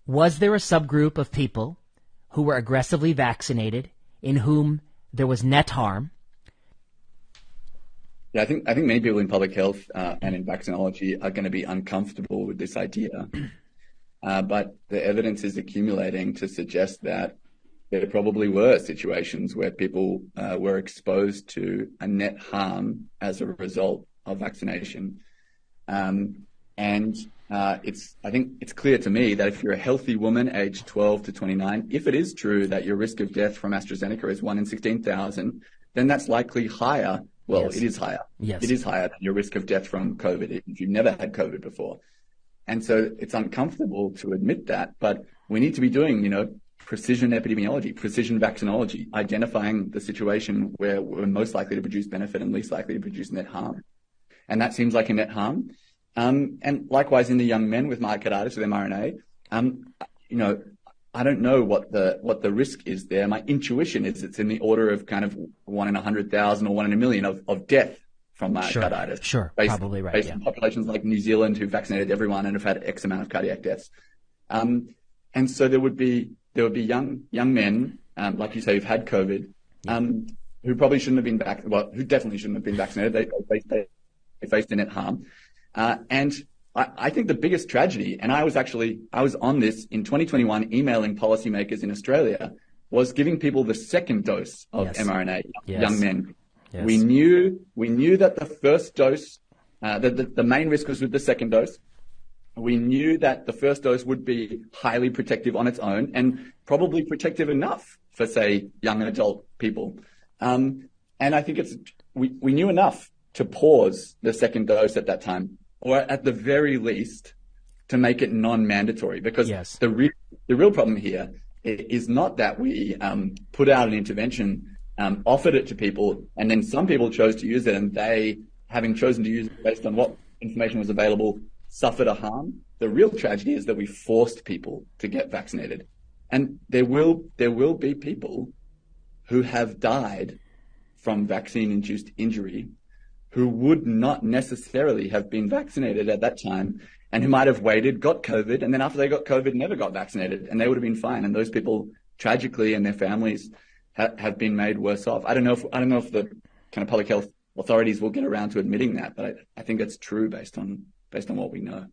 Was there a subgroup of people who were aggressively vaccinated in whom there was net harm? Yeah, I think many people in public health and in vaccinology are going to be uncomfortable with this idea. But the evidence is accumulating to suggest that there probably were situations where people were exposed to a net harm as a result of vaccination. I think it's clear to me that if you're a healthy woman aged 12 to 29, if it is true that your risk of death from AstraZeneca is 1 in 16,000, then that's likely higher. Well, Yes. it is higher. Yes. It is higher than your risk of death from COVID if you've never had COVID before. And so it's uncomfortable to admit that, but we need to be doing, precision epidemiology, precision vaccinology, identifying the situation where we're most likely to produce benefit and least likely to produce net harm. And that seems like a net harm. And likewise in the young men with myocarditis with mRNA, I don't know what the risk is there. My intuition is it's in the order of kind of 1 in 100,000 or 1 in a million of death from myocarditis. Sure, probably right. Based on populations like New Zealand who've vaccinated everyone and have had X amount of cardiac deaths. And so there would be young men, like you say, who've had COVID, who probably shouldn't have been who definitely shouldn't have been vaccinated. They faced a net harm. And I think the biggest tragedy, and I was on this in 2021, emailing policymakers in Australia, was giving people the second dose of mRNA, young men. Yes. We knew that the first dose, the main risk was with the second dose. We knew that the first dose would be highly protective on its own and probably protective enough for, say, young adult people. And I think we knew enough to pause the second dose at that time, or at the very least to make it non-mandatory, because the real problem here is not that we put out an intervention, offered it to people, and then some people chose to use it, and they, having chosen to use it based on what information was available, suffered a harm. The real tragedy is that we forced people to get vaccinated. And there will be people who have died from vaccine-induced injury who would not necessarily have been vaccinated at that time, and who might have waited, got COVID, and then after they got COVID, never got vaccinated, and they would have been fine. And those people, tragically, and their families have been made worse off. I don't know if the kind of public health authorities will get around to admitting that, but I think it's true based on what we know.